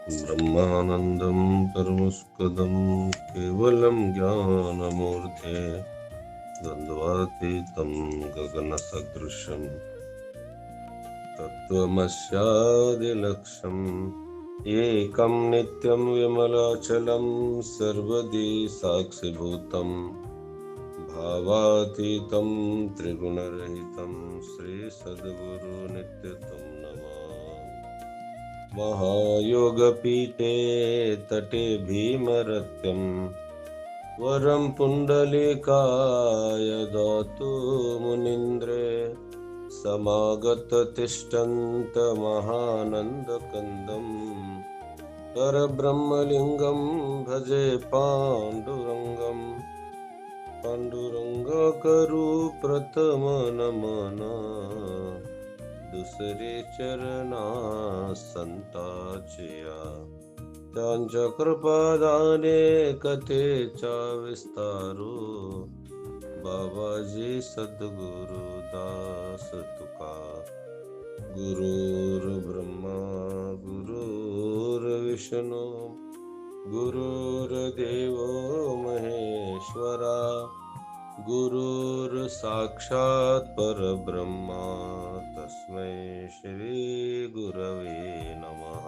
ब्रह्मानन्दं परमसुखदं केवलं ज्ञानमूर्ते द्वन्द्वातीतं गगनसदृशं तत्त्वमस्यादिलक्ष्यम् एकं नित्यं विमलाचलं सर्वदी साक्षिभूतं भावातीतं त्रिगुणरहितं श्रीसद्गुरुनित्यतं नमामि। महायोगपीठे तटे भीमरत्यं वरं पुण्डलीकाय दातु मुनीन्द्रे समागततिष्ठन्तमहानन्दकन्दं परब्रह्मलिङ्गं भजे पाण्डुरङ्गकरु प्रथमनमन दुसरे चरणा संताचिया त्यांच्या कृपादाने कथेचा विस्तारू बाबाजी सद्गुरु दास तुका गुरुर्ब्रह्मा गुरुर्विष्णू गुरुर्देवो महेश्वरा गुरुर्साक्षात् परब्रह्मा तस्मै श्री गुरवे नमः।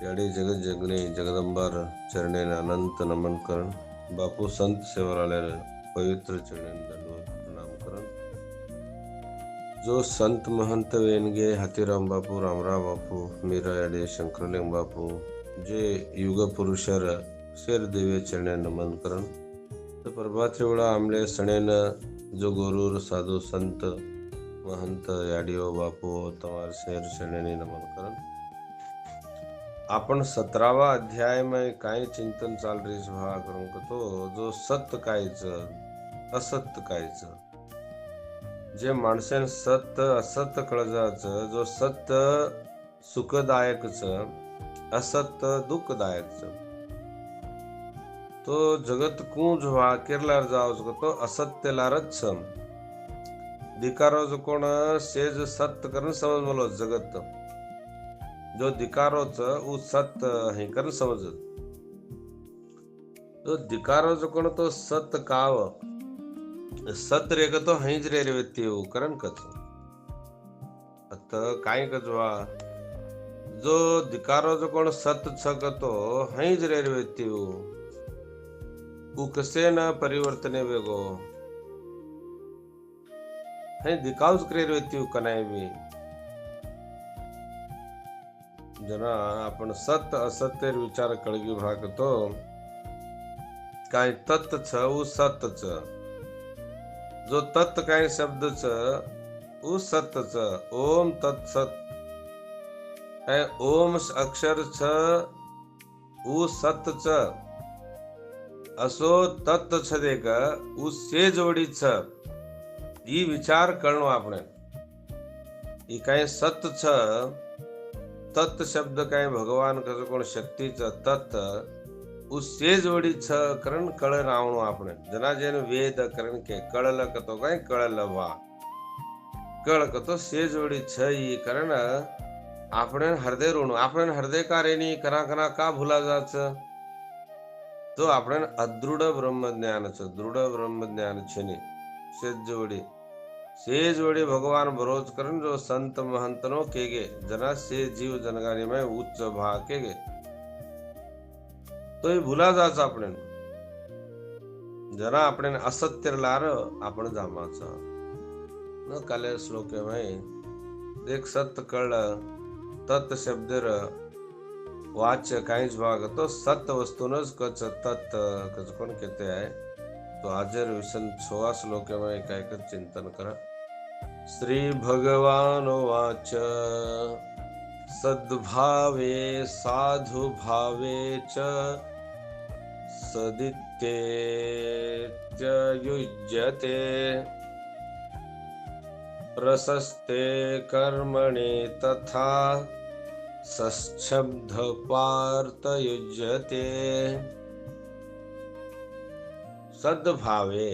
याडे जगत जगणे जगदंबार चरणे अनंत नमन करण बापू संत सेवालाले पवित्र चरणे दंडवत प्रणाम करण। जो संत महंत वेनगे हातीराम बापू रामराव बापू मीरा याडे शंकरलिंग बापू जे युग पुरुषर शेर देवे चरणे नमन करण। तर प्रभात वेळा आमले सणेन जो गुरुर साधु संत महंत याडियो बापू तमार शेर चरणे नमन करण। आपण 17वा अध्याय में काय चिंतन चाल रही भाग करूं तो जो सत्य कायचं असत्य कायचं जे माणसेन सत्य असत्य कळजाचं जो सत्य सुखदायकचं असत्य दुःखदायकचं तो जगत कूंज व्हा किरलार जाओ तो असत्य लारच दिकारो जो कोण सेज सत्य करण समज malo जगत जो दिकारोच उ सत्य हे कर समजत तो दिकारो जो कोण तो सत्य काव सत्य रे तो हंज रे व्यक्ती करण कच आता काय कजवा जो दिकारो जो कोण सत्य छक तो हंज रे व्यक्ती उ कसे न परिवर्तने वेगो हे दिकावच करे व्यक्ती कनाय बी जना आपण सत्य असत्य विचार कळगी भागतो काय तत्व छ उ सत्य छ जो तत्व काय शब्द छ उ सत्य छ ओम तत्सत है ओम अक्षर छ उ सत्य छ असो तत्व छ देगा उ से जोडी छ ई विचार करणो આપણે ई काय सत्य छ तत्व शब्द काय भगवान कसं कोण शक्तीचं तत्व उससे जोडी छ करण कळ रावणो आपण जना जेन वेद करण के कळल कतो काय कळल वा कळ कतो से जोडी छ ई करण आपण हृदय ऋण आपण हृदय कार्यानी करा करा का भुला जाच तो आपण अदृढ ब्रह्मज्ञानच दृढ ब्रह्मज्ञान छने से जोड़ी भगवान बरोज करन जो संत महंतनो केगे जना से जीव जनगारी में उच्च भाग केगे तो ये भुला जाच आपण जना आपण असत्य लार आपण जामाचा न काले श्लोक में एक सत्य कळ तत् शब्दर वाच्य काहीच भाग तो सत्य वस्तूनच कच तत् कच कोण कहते आहे तो हाजर विसन 6 श्लोक में काय चिंतन करा। श्री भगवान वाच सद्भावे साधु भावे च सदित्ये युज्यते प्रशस्ते कर्मणे तथा सच्छब्द पार्थ युज्यते। सद्भावे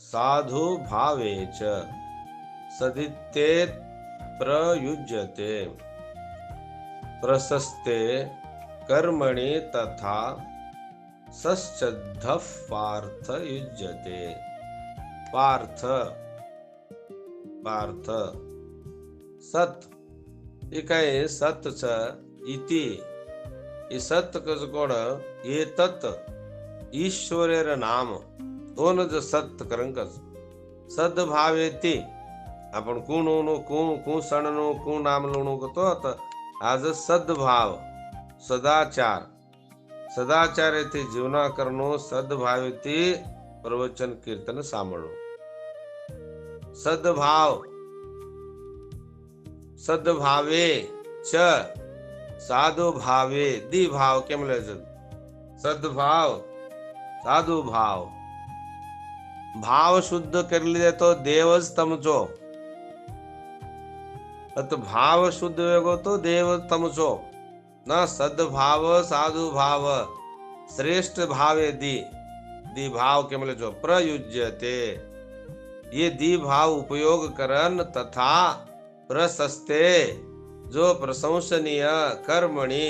साधु भावे च सदित्ये प्रयुज्यते प्रशस्ते कर्मणि तथा सश्चद्ध पार्थ युज्यते। पार्थ पार्थ सत हे काय सत छ इति हे सत कस कोण ये तत् ईश्वरेर नाम ओन ज सत करंकस सद्भावेती आपण कूणू कू सणनु कू नाम लुणू तो आज सद्भाव सदाचार सदाचार येथे जीवना करनो सद्भावेती प्रवचन कीर्तन सामळो सद्भाव सद्भावे च साधु भावे दी भाव केम ले सद्भाव साधु भाव भाव शुद्ध कर लीधे तो देवच तमचो भाव शुद्ध वेगो तो देव तमचो ना सद्भाव साधु भाव श्रेष्ठ भावे दी भाव के मिले जो प्रयुज्यते ये दी भाव उपयोग करन तथा प्रशस्ते जो प्रशंसनीय कर्मणि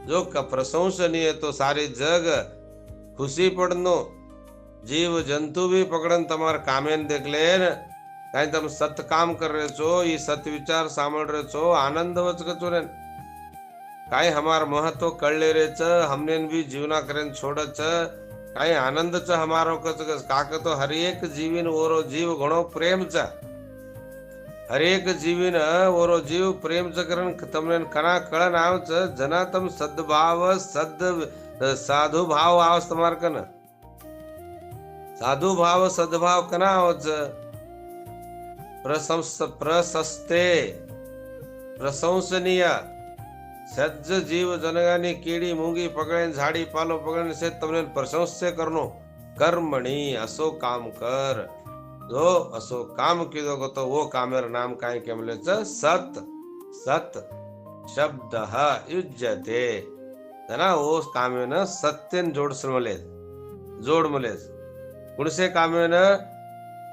जो प्रशंसनीय तो सारे जग खुशी पड़नो जीव जंतु भी पकड़न तमार कामेन देख लेन कहीं तम सत काम कर रहे छो ये सत विचार सामल रहे छो आनंद वच कचो रे काई हमार महत्व कळ ले रे छ हमने भी जीवना करेन छोड़ छ काई आनंद छ हमारो कच काक तो हर एक जीवन ओरो जीव घणो प्रेम छ हर एक जीवन ओरो जीव प्रेम च करन तमने कना कळन आव छ जना तम सद्भाव सद साधु भाव आवस तमार कन साधु भाव सद्भाव कना आवच प्रशस्ते प्रशंसनीय सज्ज जीव जनगानी कीड़ी मूंगी पकड़े झाड़ी पालो पकड़ने से तमने प्रशंस्य करनो कर्मणि असो काम कर जो असो काम कीधो को तो वो कामेर नाम काई केमले च सत सत शब्द युज्यते जना वो कामे न सत्यन जोड़ मले कुणसे कामे न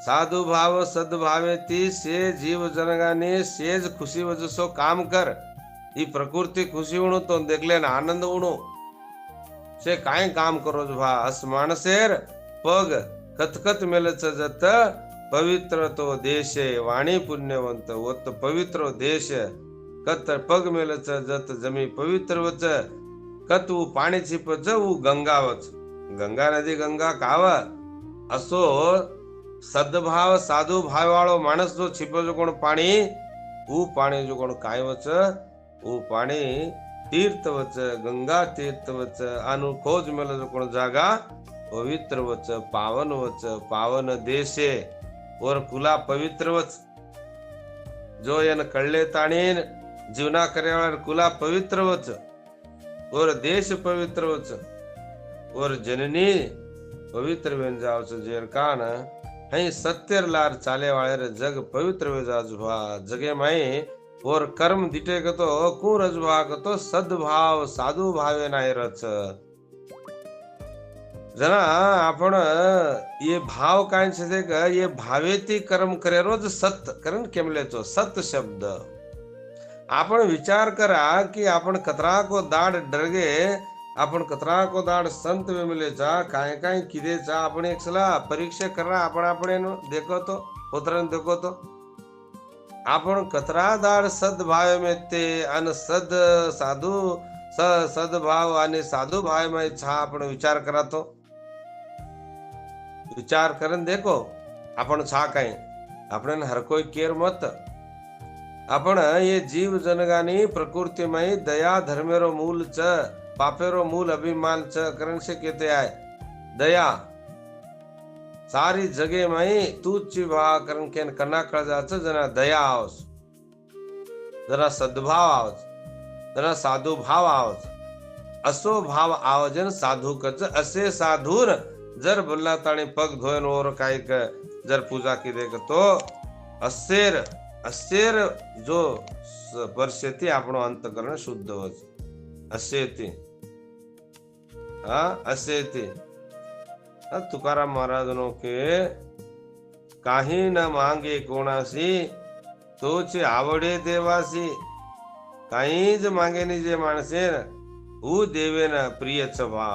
साधु भाव सद्भावेती से जीव जनगाने सेज खुशी वजसो काम कर ई प्रकृति खुशी उणो तो देख लेना आनंद उणो से काय काम करो भा अस माणसेर पग कथकथ मेलच जत पवित्र तो देश वाणी पुण्यवंत वत पवित्र देश कत पग मेलच जत जमी पवित्र वच कत वो पाणी छिपच वो गंगा वच गंगा नदी गंगा काव असो सद्भाव साधु भाव वाळो माणस जो छिपो जो कोण पाणी वो पाणी जो कोण काय वच वो पाणी तीर्थ वच गंगा तीर्थ वच आनु खोज मेल जो कोण जागा पवित्र वच पावन देशे और कुला पवित्र वच जो यन कळले ताणीन जीवना कर्यावर कुला पवित्र वच और देश पवित्र वच और जननी पवित्र वेन जावच जेर कान हई सत्यर लार चाले वाळे जग पवित्र वे जाजुभा जगे माई और कर्म दिटे कतो कु रजभा कतो सद्भाव साधु भावे नाय रच जना आपण ये भाव काय छे का ये भावेती कर्म करे रोज सत करण केमले तो सत शब्द आपण विचार करा कि आपण कतरा को दाड डरगे आपण कतरा को दाड संत में मिले जा काय काय किदे जा आपण एक सला परीक्षा करा आपण देखो तो उतरन देखो तो आपण कतरा दाड सद्भाव में ते अन सद साधु सद्भाव आणि साधु भाव में छा आपण विचार करा तो विचार करन देखो आपण छा काय आपण हर कोई केर मत आपण ये जीव जनगानी प्रकृतिमय दया धर्मेरो मूल च पापेरो मूल अभिमान च करण से कहते आए दया सारी जगे में तूची भा करण के कना कळ जाच जना दया आवस जरा सद्भाव आवस जरा साधु भाव आवस असो भाव आवजन साधु कच असे साधुर जर बोलला ताणी पग धोयन और काय क जर पूजा की देख तो असेर असेर जो वर्षेती आपणो अंतकरण शुद्ध होच असेती असेती तुकाराम महाराज नो के काही न मांगे कोणासी तोचे आवडे देवासी काहीच मागेनी जे माणसेन हू देवेन प्रियच भा.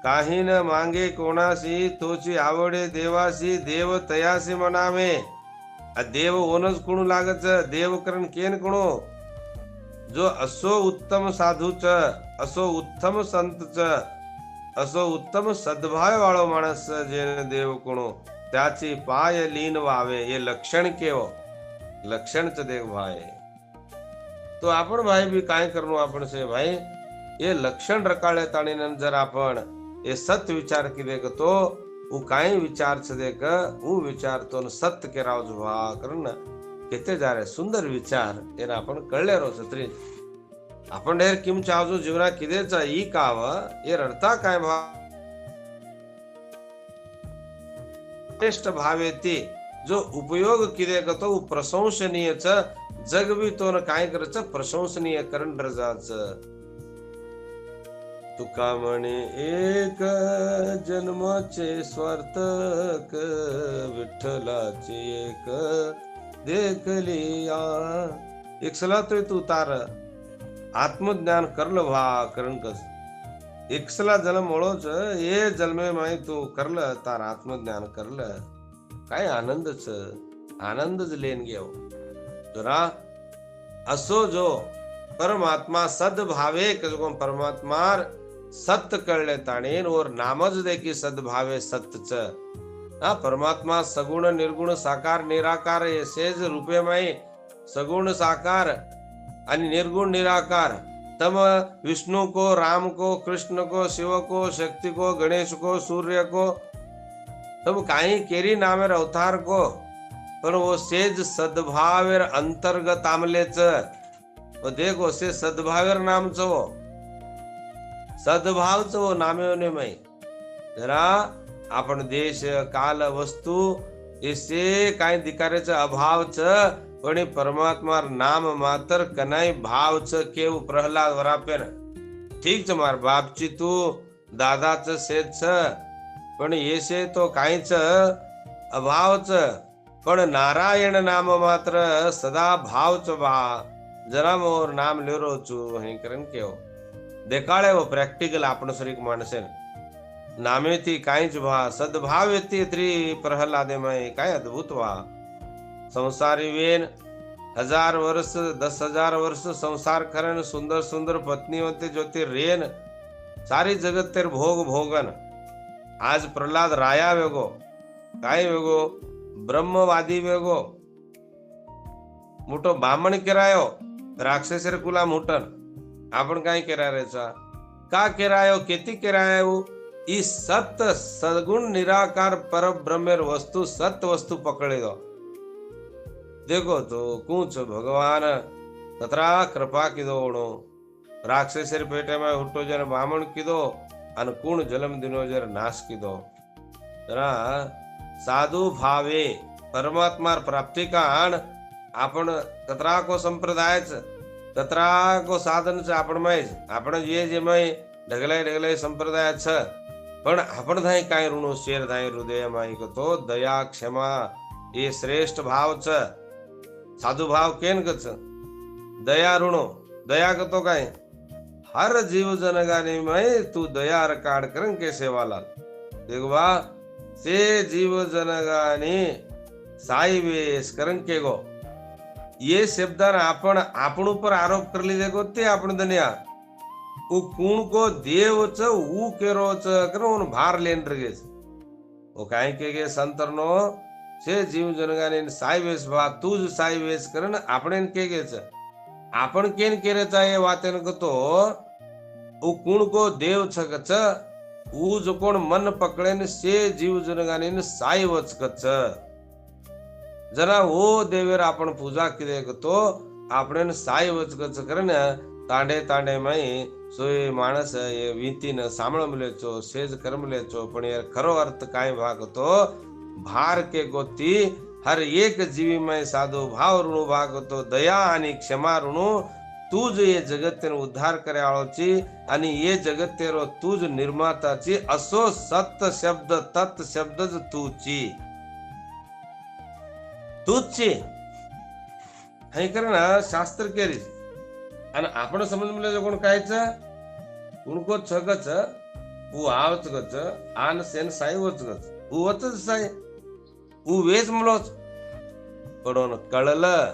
काही न मागे कोणाशी तोची आवडे देवाशी देव तयासी म्हणावे. देव ओनच कुणू लागच देव करण केन कुणू. जो असो उत्तम साधूच असो उत्तम संतच असो उत्तम सद्भाव वाळो माणस जेने देव कुणो त्याची पाय लीन व्हावे. हे लक्षण केव लक्षणच देव भाई. तो आपण भाई बी काय करणं आपण से भाई हे लक्षण रकाळे ताणी जर आपण हे सत्य विचार किदे तो उ काय विचार छ देख उ विचार तो सत्य के राव भा करण केते जारे सुंदर विचार एना आपण कळले रो छत्री. आपण ढेर किम चावजो जीवना किदेचा ई काव हे रडता काय भा श्रेष्ठ भावे ते जो उपयोग किदे तो प्रशंसनीय च जग भी तो काय करच प्रशंसनीय करण रजाच. तुका म्हणे एक जन्माचे स्वार्थक विठ्ठलाचे एक देखलिया. एक सला तू तार आत्मज्ञान करल भा करण कस एकसला जन्म ओळोच ये जन्मे माई तू करल तार आत्मज्ञान करल काय आनंदच आनंदच लेन घेव. जरा असो जो परमात्मा सद्भावे कसको परमात्मा सत्य कळले ताणेन और नामज देखी सद्भावे सत्यच. हा परमात्मा सगुण निर्गुण साकार निराकार हे सेज रूपे माई सगुण साकार आणि निर्गुण निराकार. तम विष्णु को राम को कृष्ण को शिव को शक्ति को गणेश को सूर्य को तब काही केरी नामेर अवतार को पण वो सेज सद्भावेर अंतर्गत आमलेच. वो देखो से सद्भावेर नामच वो सद्भावच वो नामे माई. जरा आपण देश काल वस्तू इसे काय दिकारेच अभावच पण परमात्मा नाम मात्र कनाई भावच केव प्रहलाद वरापेन. ठीक छ मार बापची तू दादाच सेज छ पण येसे तो काहीच अभावच पण नारायण नाम मात्र सदा भावच बा. जरा मोर नाम लेरो छु हे करन केव देखाळे वो प्रॅक्टिकल आपण सरीक माणसेन नामेती काहीच भा सद्भाव येते तरी प्रहलादे मय काय अद्भुत वा. संसारी वेन 1000 वर्ष 10,000 वर्ष संसार करन सुंदर सुंदर पत्नी होते ज्योति रेन सारी जगत तेर भोग भोगन. आज प्रहलाद राया वेगो काय वेगो ब्रह्मवादी वेगो मोठो बामण केरायो राक्षसेर कुला मुठन. आपण काय केरायचा का केरायो केती केरायो ई सत्य सगुण निराकार पर ब्रह्मेर वस्तु सत्य वस्तु पकड़े दो. देखो तो कुछ भगवान ततरा कृपा किदो ओणो राक्षसेर पेटे में हुट्टो जन बामण किदो अन कुण जलम दिनो जर नाश किदो. जरा साधु भावे परमात्मा प्राप्ति कान आपण ततरा को संप्रदायच ततरा को साधन से आपण में आपण जे मय ढगलाय ढगलाय संप्रदाय छ पण आपण धाय काय ऋणो शेर धाय हृदय माई तो दया क्षमा ये श्रेष्ठ भाव छ. साधु भाव केन कच दया ऋणो दया कतो काय हर जीव जनगाने में तू दया रकाड करन के सेवालाल. देखो बा से जीव जनगाने साई वेश करन के गो ये शब्दान आपण आपण ऊपर आरोप कर ली देखो ते आपण दुनिया उ कूण को देव च ऊ केरो च करो भार लेन रगेस. ओ काय के गे संतरनो से जीव जनगाने साई वेश भा तूज साई वेश करन आपण के गे च आपण केन केरे चाहे वातेन कतो उ कूण को देव छकच ऊ जो कोण मन पकड़ेन से जीव जनगाने साई वच कच. जरा वो देवेर आपण पूजा किदे कतो आपण साई वच कच करन तांडे तांडे माई सोय माणस ये वीतीन सामळ लेचो सेज कर्म लेचो पण यार खरो अर्थ काय भागतो भार के गोती हर एक जीवी में साधो भाव ऋणु भागतो दया आणि क्षमा ऋणु तूज ये जगतेन उद्धार करे आळोची आणि ये जगतेरो तूज निर्माताची असो सत्य शब्द तत् शब्दच तूची तूची हे ना शास्त्र केरीच आणि आपण समज म्हणलं कोण कायच उनको छगच उ आवच गच आन सेन साई वच गच उ वचच साई उ वेच म्हणलोच पण कळलं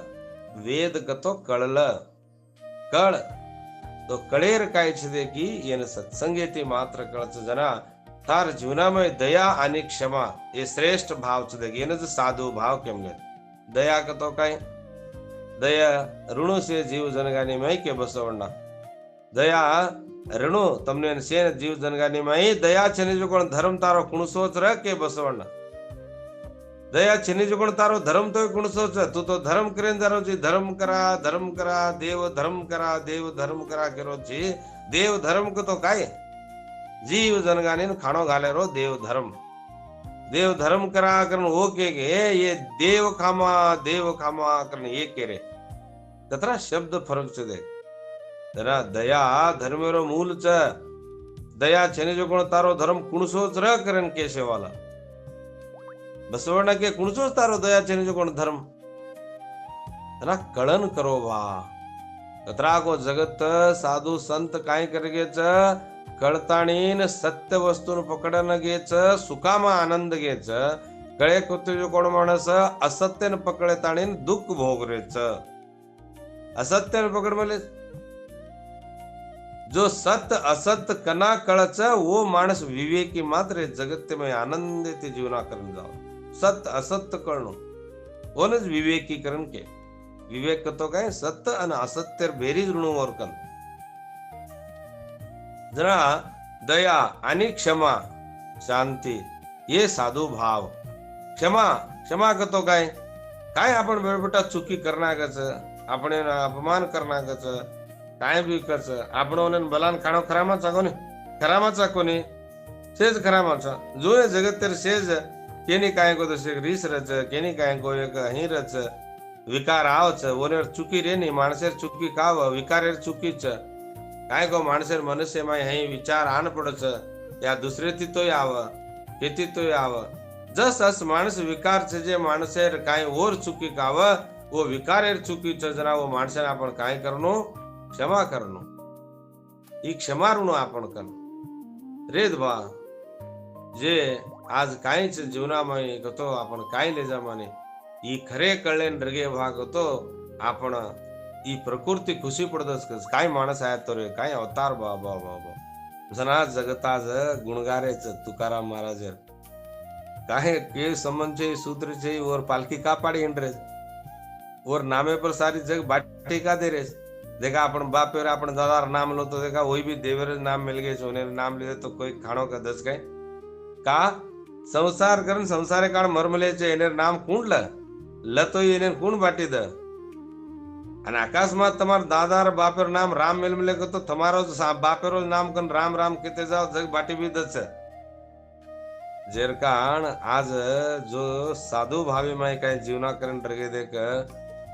वेद कतो कळलं कळ तो कळेर काय छे की येन सत्संगेती मात्र कळच जना तार जीवनामध्ये दया आणि क्षमा हे श्रेष्ठ भाव छे येन साधु भाव केमले दया कतो काय दया ऋणु से जीव जनगानी मई के बसवण्णा दया ऋणु तमने सेन जीव जनगानी मई दया छे जो कोण धर्म तारो कुणसोच र के बसवण्णा दया छे जो कोण तारो धर्म तो कुणसोच तू तो धर्म करेन जारो जी धर्म करा देव धर्म करा केरो जी देव धर्म को तो काय जीव जनगानी खाणो घाले रो देव धर्म करा करन वो के ये देव खामा करन ये के रे ततरा शब्द फरक छे दे तरा दया धर्मेरो मूल छ दया छेने जो कोण तारो धर्म कुणसोच र करन केशे वाला बसवण्णा के कुणसोच तारो दया छेने जो कोण धर्म तरा कळन करो वा ततरा को जगत साधु संत काय करगे छ कळताणीन सत्य वस्तून पकडन घेच सुखामा आनंद घेच कळे कुते जो कोण माणस असत्यन पकडताणीन दुःख भोगरेच असत्यन पकड मले जो सत्य असत्य कना कळच वो माणस विवेकी मात्र जगत में आनंद ते जीवना करून जाओ सत्य असत्य कळणो ओनच विवेकीकरण के विवेक तो काय सत्य आणि असत्य बेरीज ऋणूवर कन जरा दया आणि क्षमा शांती ये साधु भाव क्षमा करतो काय आपण बेटा चुकी करणारच आपण अपमान करणारच काय बी करच आपण बलान खाणो खरामाचा कोणी सेज खरामाचा जो जगत तर सेज केनी काय को तो रीस रच केनी काय को एक हिरच विकार आवच ओनेर चुकी रे नी माणसेर चुकी काव विकारेर चुकीच काय को माणसेर मनुष्य माय हे विचार आण पडच या दुसरे ती तो याव केती तो याव जस अस माणस विकार छे जे माणसेर काय और चुकी काव वो विकारेर चुकीच जना वो माणसेर आपण काय करनो क्षमा करनो ई क्षमा ऋण आपण करनो रेद बा जे आज काहीच जीवनामध्ये गतो आपण काय ले जमाने ई खरे कळलेन रगे भाग होतो आपण ई प्रकृती खुशी पडतच काय माणस आहे तो रे काय अवतार बाबा जना जगताज गुणगारेच तुकाराम महाराज काहे के समझे सूत्र छे और पालकी का पाड़ी हिंडरे और नामे पर सारी जग बाटी का दे रे देखा अपन बाप पे अपन दादा नाम लो तो देखा वही भी देवर नाम मिल गए सोने नाम ले तो कोई खाणो का दस गए का संसार करन संसारे काळ मरमले छे एने नाम कूण लतो एने कूण बाटी द અને આકાશમાં તમાર દાદા ર બાપેર નામ રામ મેલમલે તો તમારો બાપેરો નામ કન રામ રામ કેતે જાઓ જગ બાટી भी दच जेर कारण आज जो साधु भावी में काय जीवना करण रगे देख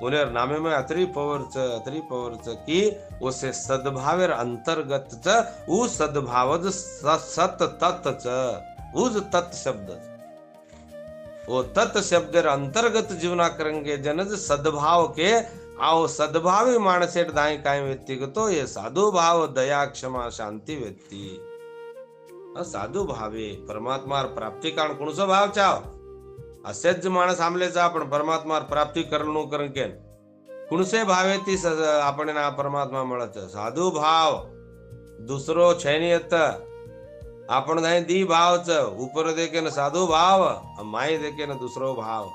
उन्हें नामे में अतरी पवर की उसे सद्भावेर अंतर्गत च उ सद्भावज सत तत् च उज तत् शब्द वो तत् शब्देर अंतर्गत जीवना करेंगे जनज सद्भाव के आओ सद्भावी माणसेर दाई काय व्यक्तिगतो ये साधु भाव दया क्षमा शांती व्यक्ति साधु भावे परमात्मा प्राप्ति कारण कोणसो भाव चाव असेच माणस आमलेचा आपण परमात्मा प्राप्ति करनो करके कुणसे भावे ती आपण ना परमात्मा મળત साधु भाव दूसरो छैनियत आपण दाई दी भाव च ऊपर देखे न साधु भाव माई देखे न दूसरो भाव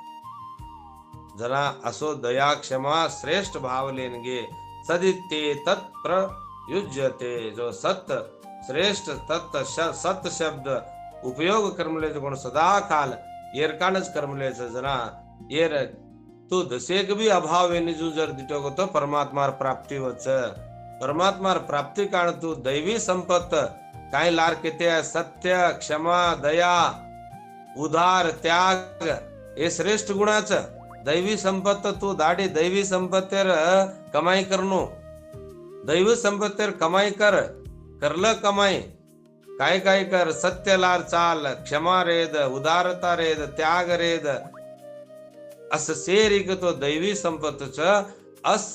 जरा असो दया क्षमा श्रेष्ठ भाव लेनगे सदिते तत्प्रयुज्यते जो सत्य श्रेष्ठ तत्व सत्य शब्द उपयोग कर्मले कोण सदा काल येरकानच कर्मले जरा येर तू दसेक भी अभाव वेनी जर दिटो तो परमात्मा प्राप्ति वच परमात्मा प्राप्ति कारण तू दैवी संपत्त काय लार केते सत्य क्षमा दया उदार त्याग हे श्रेष्ठ गुणाच दैवी संपत्त तू दाडी दैवी संपत्तेर कमाई करनो दैवी संपत्तेर कमाई करलं कमाई काय काय कर सत्य लार चाल क्षमा रेद उदारता रेद त्याग रेद अस सेरिक तो दैवी संपत्तच अस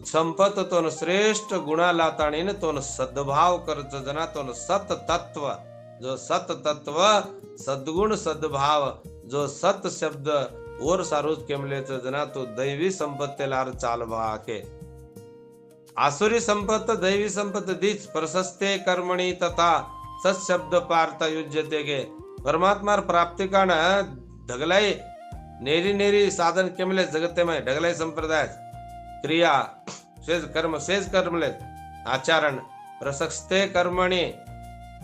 संपत तोन श्रेष्ठ गुणा लाताणीने तोन सद्भाव करच जना तोन सत तत्व जो सत तत्व सद्गुण सद्भाव जो सत शब्द और सारूच केमलेच जना तो दैवी संपत्ती लार चालवा के आसुरी संपत्त दैवी संपत्त दीच प्रशस्ते कर्मणी तथा सत्शब्द पार्थ युज्यते गे परमात्मा प्राप्ति कारण ढगलाई नेरी नेरी साधन केमले जगते में ढगलाई संप्रदाय क्रिया शेष कर्मले आचरण प्रशस्ते कर्मणी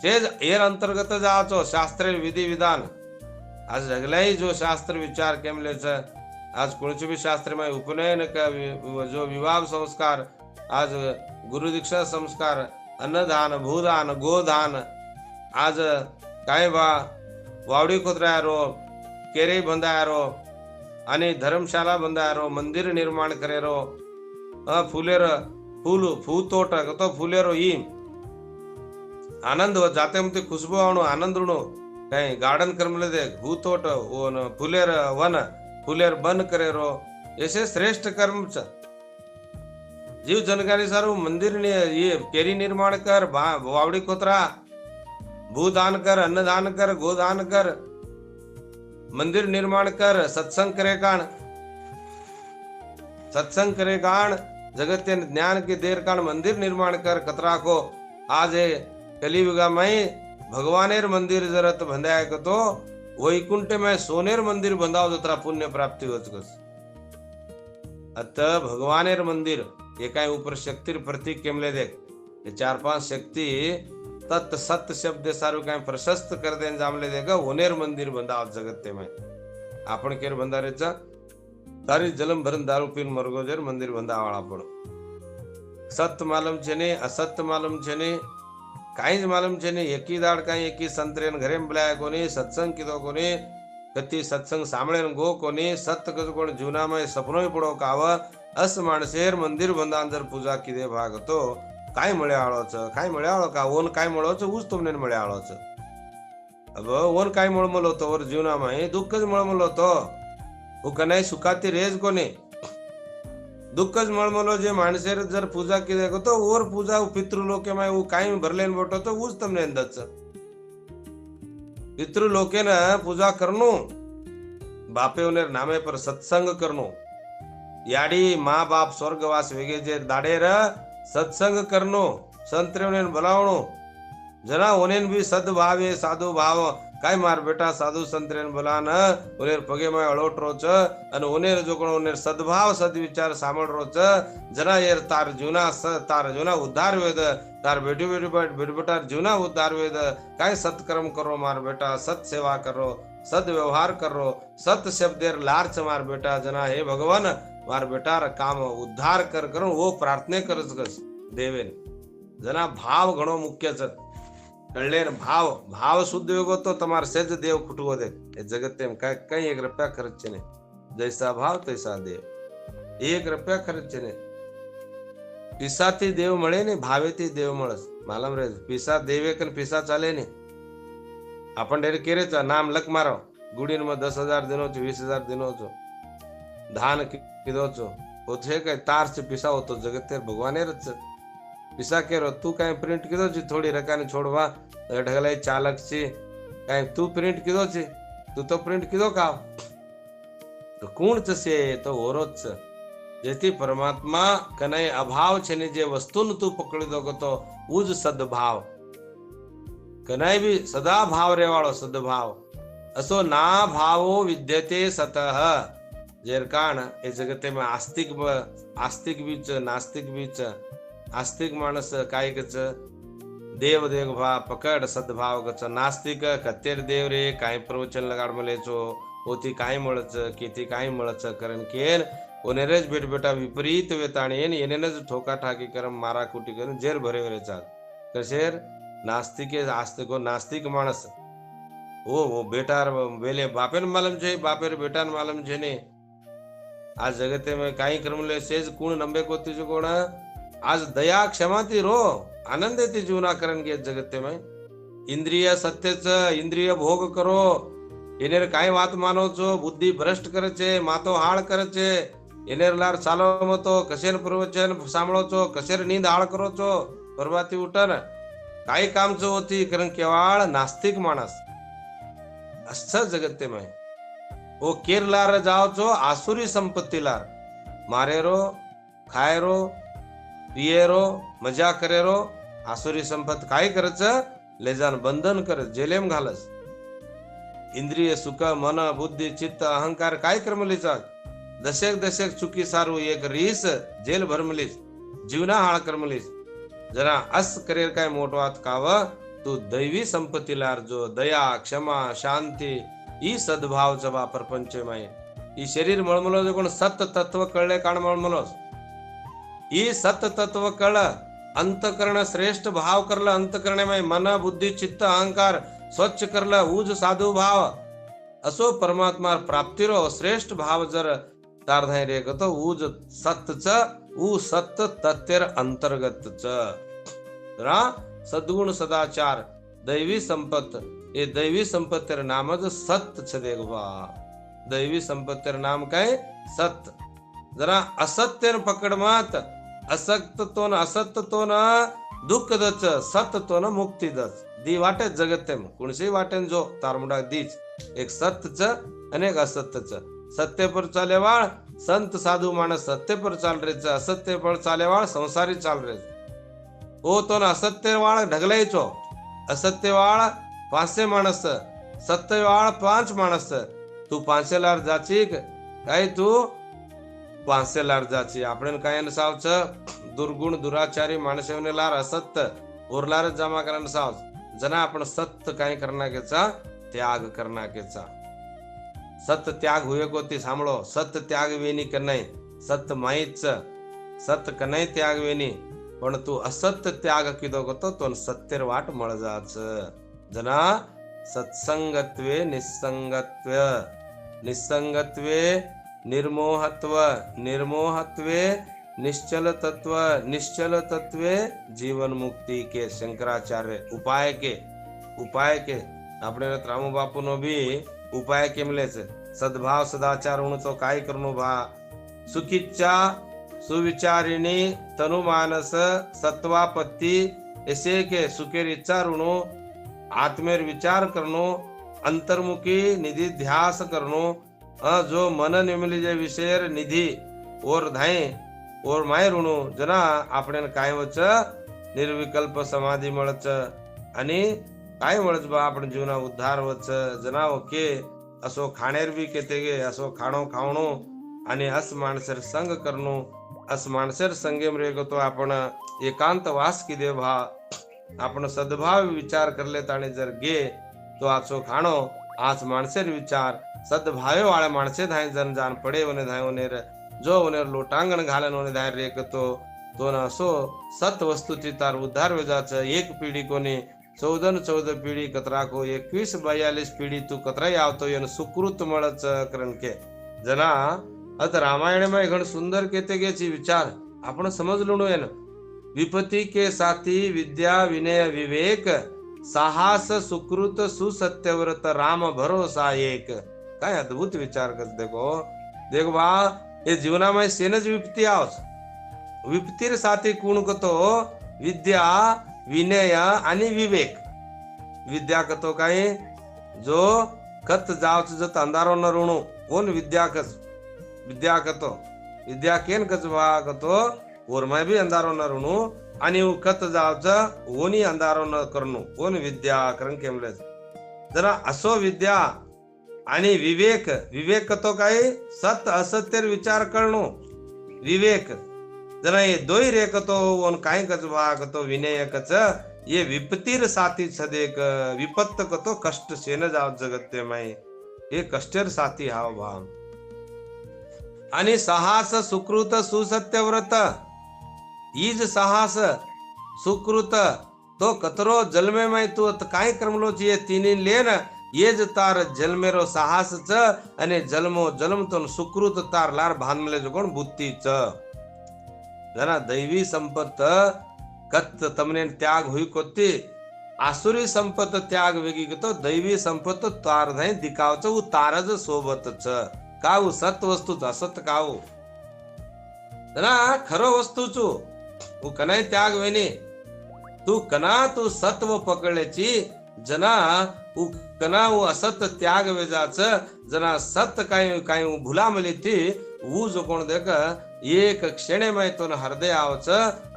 शेष एर अंतर्गत जाचो शास्त्र विधी विधान आज ढगलाई जो शास्त्र विचार केमले आज कोणचे भी शास्त्र में उपनयन का जो विवाह संस्कार आज गुरु दीक्षा संस्कार अन्नदान भूदान गोदान आज काय वावडी खोदरायारो केरे बंधायारो आणि धर्मशाला बंधायारो मंदिर निर्माण करेरो फुलेर फूल फूतोट तो फुलेरो ई आनंद जाते मते खुशबू आवणो आनंद उणो काय गार्डन करमले दे भूतोट फुलेर वन फुलेर बन करेरो ऐसे श्रेष्ठ कर्म जीव जनकारी सारू मंदिर ने ये केरी निर्माण कर वावड़ी खोतरा भूदान कर अन्नदान कर गोदान कर मंदिर निर्माण कर सत्संग करे कान जगत ज्ञान के देर कान मंदिर निर्माण कर कतरा को आज कलियुगा में भगवानेर मंदिर जरत बंधाय तो वैकुंठ में सोनेर मंदिर बंधाव जत्रा पुण्य प्राप्ति होच अतः भगवानेर मंदिर ये काय ऊपर शक्ति प्रतीक केमले देख ये 4-5 शक्ति तत् सत्य शब्द सारू काय प्रशस्त कर देन जामले देगा ओनेर मंदिर बंधाव जगत में आपण केर बंधारेचा तारी जलम भरन दारू पीन मरगोजर मंदिर बंधावाळा पण सत्य मालूम छे ने असत्य मालूम छे ने काई ज मालूम छे ने एकी दाड़ काई एकी संतरेन घरे बुलाया कोनी सत्संग कीधो कोनी कती सत्संग सामळेन गो कोनी सत्य कज कोण जीवना में सपनोय पडो काव अस माणसेर मंदिर बंधान जर पूजा किदे भाग तो काय मळ्याळोच काय मळ्याळो का ओन काय मळोच उस तुमने मळ्याळोच अब ओन काय मळमलो तो वर जीवना में दुःखज मळमलो तो वो कनाय सुखाती रेज कोने दुःखज मळमलो जे माणसेर जर पूजा किदे तो और पूजा पितृलोके में वो काय भरलेन बोटो तो उस तुमने अंदच पितृलोके न पूजा करनो बापे उनेर नामे पर सत्संग करनो याडी माँ बाप स्वर्गवास वेगे जे दाडेर सत्संग करनो संतरे बोलावणो जना ओनेन भी सद्भावे साधु भाव काय मार बेटा साधु संतरेन बोलान ओनेर पगे में अळोट रोच अन ओनेर जो कोण ओनेर सद्भाव सद्विचार सामळ रोच जना येर तार जुना उद्धार वेद तार बेटार जुना उद्धार वेद काय सत्कर्म करो मार बेटा सत सेवा करो सद व्यवहार करो सत शब्देर लार्च मार बेटा जना हे भगवान मार बेटार काम उद्धार करो वो प्रार्थने करच देवेन जना भाव घणो मुख्य छ कळले भाव शुद्ध होगो तो तमार सेज देव खुटवो दे ए जगत में कई 1 रुपया खर्च ने जैसा भाव तैसा देव 1 रुपया खर्च ने पिसाથી देव મળે ને ભાવેથી देव મળસ માલમ રે पिसा देवे कन पिसा चाले ने आपण डेरे केरेचा नाम लक मारो गुडीन में 10,000 दिनो छो 20,000 दिनो छो धान कीधो छो ओछे के तार से पिसा हो तो जगत भगवाने रच पिसा केरो तू काय प्रिंट कीधो छी थोड़ी रकाने छोड़वा ढगलाई चालक छी काय तू प्रिंट कीधो छी तू तो प्रिंट कीधो का तो कोण छे तो ओरोच छ जेથી परमात्मा कने अभाव छे ने जे वस्तुन तू पकड़ी दो तो उज सद्भाव कनाय भी सदा भाव रेवाळो सद्भाव असो ना भावो विद्यते सतः जेर कारण ए जगते में आस्तिक बीच नास्तिक बीच आस्तिक माणस काय कच देव देव भाव पकड़ सद्भाव कच नास्तिक कतेर देव रे काय प्रवचन लगाड मले छो ओती काय मळच केती काय मळच करन केन ओनेरेज बेट बेटा विपरीत वेताणीन येनेनज ठोका ठाकी करम मारा कुटी करन जेर भरे वरे चाल कशेर नास्तिके आस्तिको नास्तिक माणस वो बेटार वेले बापेन मालूम छे बापेर बेटान मालूम छे ने आज जगते में काही करमले सेज कुण नंबे कोती जो कोण आज दया क्षमा थी रो आनंद थी जीवना करण के जगते में इंद्रिय सत्यच इंद्रिय भोग करो एनेर काय वात मानो छो बुद्धि भ्रष्ट करे छे मातो हाळ करे छे એનેરલાર ચાલવામાં તો કશેર પ્રવચન સાંભળો છો, કશેર નીંદ હાળ કરો છો, પરવાથી ઉઠન काही कामचं होती, कारण केवळ नास्तिक माणस असं जगतेमय ओ केरलार जाओ છો આસુરી સંપત્તિ લાર, મારેરો, ખાયરો, पियेरो, मजा करेरो, आसुरी संपत काय करच ले जाण बंधन कर, जेलेम घालस. इंद्रिय सुख, मन, बुद्धी, चित्त, अहंकार काय करमलीचा दशेक दशेक चुकी सारू एक रीस जेल भरमलीस, जीवना हाळ करमलीस. जरा अस करेल काय मोठवात काव तू दैवी संपत्तीला जो दया, क्षमा, शांती ही सद्भावचा वापर पंचमय ही शरीर मळमळो जो कोण सत तत्व कळले काण मळमळोस ही सत तत्व कळ अंतकरण श्रेष्ठ भाव करलं, अंतकरणमय मन, बुद्धी, चित्त, अहंकार स्वच्छ करलं, उज साधू भाव असो परमात्मा प्राप्तिरो श्रेष्ठ भाव जर तारधाय रे गतो उज सतच उ सत्य तत्तेर अंतर्गतच रा सद्गुण सदाचार दैवी संपत हे दैवी संपत्तेर नामच सत्य छ देखवा. दैवी संपत्तेर नाम काय सत्य. जरा असत्य पकड मात असक्त तो न असत्य तो न दुःख दच सत्य तो न मुक्ती दच दी वाटे जगते कोणशी वाटेन जो तारमुडा दीच एक सत्यच आणि एक असत्यच. सत्य पर चालेवाळ संत साधू माणस सत्य पर चाल रे, असत्य पर चालेवाळ संसारी चाल रे. ओ तो न असत्य वाळ ढगलायचो, असत्य वाळ 500 माणस, सत्य वाळ 5 माणस. तू 500 लार जाची काय तू 500 लार जाची आपण काय नसावच दुर्गुण दुराचारी माणसेवने लार असत्य उरलार जमा करा नसाव. जना आपण सत्य काय करना केचा त्याग करना केचा. सत्य त्याग हुए कोती सांभळो, सत्य त्याग वेनी कन्नै सत्य माहीच सत्य कन्नै त्याग वेनी पण तू असत्य त्याग किदो गतो तो सत्यर वाट मळ जाच. जना सत्संगत्वे निसंगत्वे, निसंगत्वे निर्मोहत्व, निर्मोहत्वे निश्चल तत्व, निश्चल तत्वे जीवन मुक्ति के शंकराचार्य उपाय के આપણે રામુ બાપુ નો भी उपाय के मिले છે. सद्भाव सदाचार उन तो काय करनो भा सुखिच्चा सुविचारिणी तनु मानस सत्वापत्ति ऐसे के सुखेर इच्छा ऋणो आत्मेर विचार करनो अंतर्मुखी निधि ध्यास करनो जो मन निमली जे विषयर निधी और धाय और माय ऋणो जना आपण काय वच निर्विकल्प समाधी मळच आणि काय मळच बा आपण जीवना उद्धार वच जना ओके असो खाणेर बी केते गे असो खाणो खावणो आणि अस माणसर संग करनो अस माणसर संगेम रेगो तो आपण एकांत वास की दे भा आपण सद्भाव विचार करले ताणे जर गे तो आसो खाणो आज माणसेर विचार सद्भावे वाळे माणसे धाय जन जान पडे वने धाय वनेर जो वनेर लोटांगण घालन वने धाय रेकतो तो न असो सत वस्तुची तार उद्धार वेजाच. एक पिढी कोणी 14 पिढी कतरा को 21-42 पिढी तू कतरा आवतो येन सुकृत मळच करण के जना अत रामायण में घण सुंदर केते गेची विचार आपण समजलो येन. विपत्ती के साथी विद्या विनय विवेक साहस सुकृत सुसत्यव्रत राम भरोसा एक. काय अद्भुत विचार कर देखो बा हे जीवना में सेनच विपत्ती आवस. विपत्तीर साथी कोण कतो विद्या विनय आणि विवेक. विद्या कतो काय जो कत जावच जत अंधारो न ऋणो कोण विद्या कच विद्या कतो विद्या केन कच बा कतो ओरमाय बी अंधारो न ऋणो आणि कत जावच ओनी अंधारो न करनो कोण विद्या करण केमले. जरा असो विद्या आणि विवेक. विवेक कतो काय सत असत्यर विचार करणो विवेक. जरा ये दोई रे कतो ओन काय कच बा कतो विनय कच ये विपत्तीर साथी छदेक विपत्त कतो कष्ट सेन जाव जगत्ते माय हे कष्टेर साथी हाव भाव. आणि साहस सुकृत सुसत्यव्रत ईज साहस सुकृत तो कतरो जन्मे माय तू काय करमलो ये तिनी लेन ये ज तार जन्मेरो साहस च आणि जन्मो जन्म तो सुकृत तार लार भानमले जो कोण बुद्धी च. जना दैवी संपत कत तमने त्याग हुई कोती आसुरी संपत त्याग वेगी तो दैवी संपत तार धाय दिकावच उ तारज सोबतच काऊ सत वस्तू असत काऊ जना खरो वस्तू चू उ कनाय त्याग वेनी तू कना तू सत्व पकडल्याची जना उ कना उ असत त्याग वेजाच जना सत काय काय भुला मली थी उ जो कोण देख एक क्षणे में तो हृदय आवच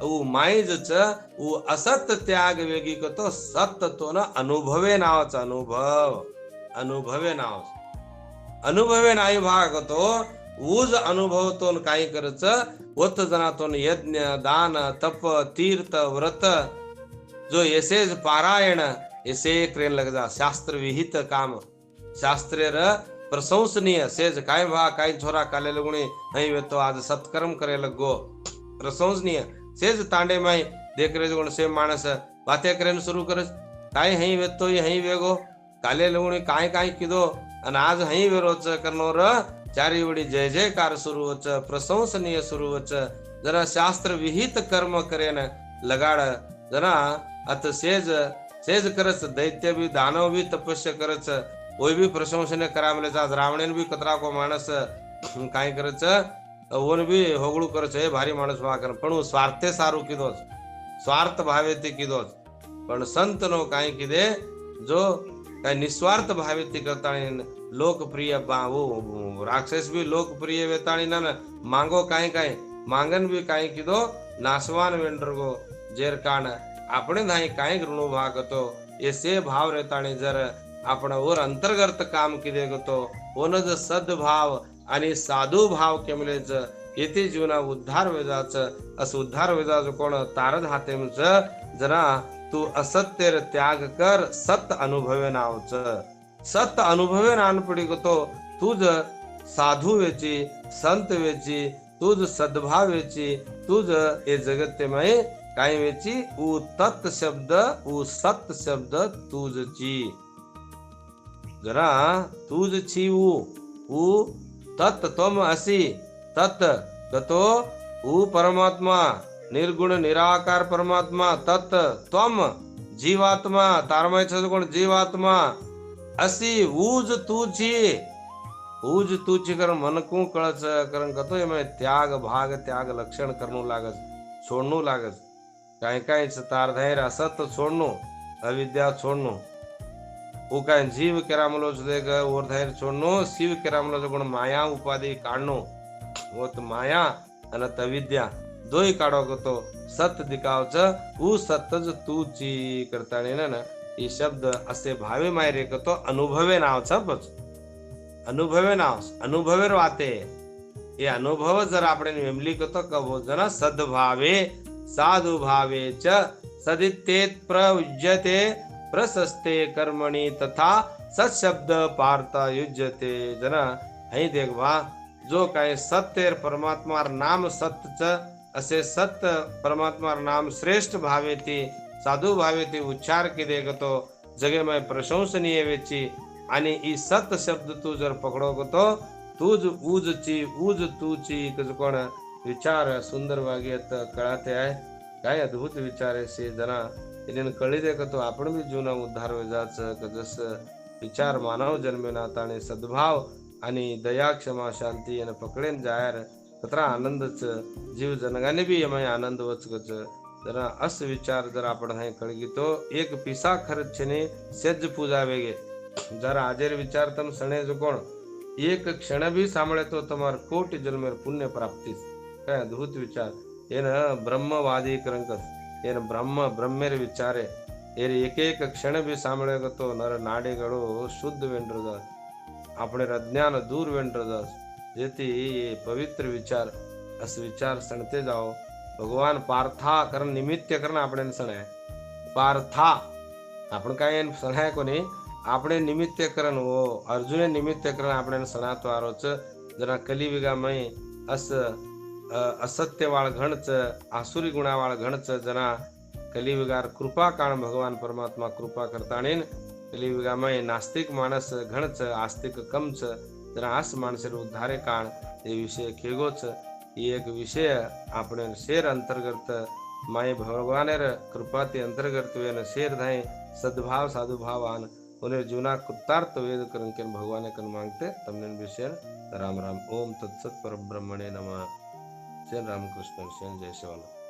उ माइज च उ असत त्याग वेगी को तो सत तो न अनुभवे नावच अनुभवे नावच अनुभवे नाही भाग तो ऊज अनुभव तो काही करच ओत जनातून यज्ञ दान तप तीर्थ व्रत जो येसेज पारायण येसे क्रेन लग जा शास्त्र विहित काम शास्त्रेर प्रशंसनीय सेज काय भा काय छोरा काले लगुणी हई वे तो आज सत्कर्म करे लगो प्रशंसनीय सेज तांडे माई देख रे गुण से मानस बातें करेन शुरू कर काय हई वे तो हई वेगो काले लगुणी काय काय किदो अन आज हई वेरोच करनोर चारी वडी जय जयकार सुरू वच प्रशंसनीय सुरू वच जरा शास्त्र विहित कर्म करेन लगाड जरा अत सेज सेज करच दैत्य भी दानव भी तपस्या करच कोई भी प्रशंसनीय करा मले जा रावणेन भी कतरा को माणस काय करच ओन भी होगळू करच हे भारी माणस वा कर पण स्वार्थे सारू कीधोच स्वार्थ भावे ते कीधोच पण संत नो काय कीदे जो काय निस्वार्थ भावे ते करताणी लोकप्रिय वो राक्षस भी लोकप्रिय वेताणी ना मांगो काय काय मांगन भी काय कीधो नासवान वेंडरगो जेर कान આપણે नाही काय ऋणो भाग तो ऐसे भाव रेताणी जर आपण और अंतर्गत काम किदे गतो ओनज सद्भाव आणि साधू भाव केमलेच येथे जीवना उद्धार वेजाच अस उद्धार वेजाच कोण तारद हातेमच जरा तू असत्यर त्याग कर सत अनुभवे नावच सत अनुभवे नानपडी गतो तुझ साधू वेची संत वेची तुझ सद्भाव वेची तुझ हे जगत्यमय काय वेची उ तत् शब्द उ सत शब्द तुझची जरा तुझची उ तत् तम असी तत् गतो उ परमात्मा निर्गुण निराकार परमात्मा तत् त्वम जीवात्मा तारमय कोण जीवात्मा असी ऊज तुची कर मनकू कळच कारण कतो एम त्याग भाग त्याग लक्षण करनू लागस छोडनू लागस काय काय तार धैर्य असत छोडनू अविद्या छोडनू वो काय जीव केरामलो देख और धैर्य छोडनू शिव केरामलो गुण माया उपाधि काढणू वो तो माया अनत अविद्या दोई काढो गतो सत दिखावच उ सतज तूची करताणी ना ये शब्द असे भावे मायरे कतो अनुभवे नावचा बच अनुभवे नाव अनुभवेर वाते ये अनुभव जर आपण वेमली कतो कबो जना सद्भावे साधु भावे च सदित्येत प्रयुज्यते प्रशस्ते कर्मणि तथा सत्शब्द पार्ता युज्यते जना हई देखवा जो काय सत्य परमात्मार नाम सत्य च असे सत्य परमात्मार नाम श्रेष्ठ भावे ती साधु भावे ती उच्चार की देखतो जगे में प्रशंसनीय वेची आणि ई सत शब्द तू जर पकडो तो तुझ उज तूची कज कोण विचार सुंदर वागेत कळाते आहे काय अद्भुत विचार आहे से जना इने कळी देखतो आपण भी जीवना उद्धार वेजाच जस विचार मानव जन्मेनात आणि सद्भाव आणि दया क्षमा शांती याने पकडेन जायर कतरा आनंदच जीव जनगाने भी यमय आनंद वचकच जरा अस विचार जर आपण हाय कळगी तो एक पिसा खर्च छने सेज पूजा वेगे जरा आजेर विचार तम सणे जो कोण एक क्षण भी सांभळे तो तमार कोटि जन्मेर पुण्य प्राप्ति काय अद्भुत विचार एन ब्रह्मवादी करंकस एन ब्रह्मेर विचारे एरे एक एक क्षण भी सांभळे तो नर नाडेगळो शुद्ध वेंड्रदा આપણે અજ્ઞાન દૂર વેંડરદાસ જેથી પવિત્ર વિચાર અસ વિચાર સણતે જાઓ ભગવાન પાર્થા કરણ નિમિત્ય કરણ આપણે સણાય પાર્થા આપણે કાંઈ સણાય કોની આપણે નિમિત્ય કરણ ઓ અર્જુને નિમિત્ય કરણ આપણે સણાતો આરો છે જરા કલિયુગમાં અસ असत्यवाळ घणच आसुरी गुणावाळ घणच जना कलियुगार कृपा काळ भगवान परमात्मा कृपा करताणीन कलियुगामय नास्तिक माणस घणच आस्तिक कमच जरा आस माणसेर उद्धारे काळ ये विषय खेगोच एक विषय आपण शेर अंतर्गत माय भगवानेर कृपा ते अंतर्गत वेन शेर धाय सद्भाव साधुभाव आन उन्हें जीवना कृतार्थ वेद करण के भगवान कन मांगते तमने विषय राम राम ओम तत्सत परब्रह्मणे नमः। जय रामकृष्ण जय शिवाला.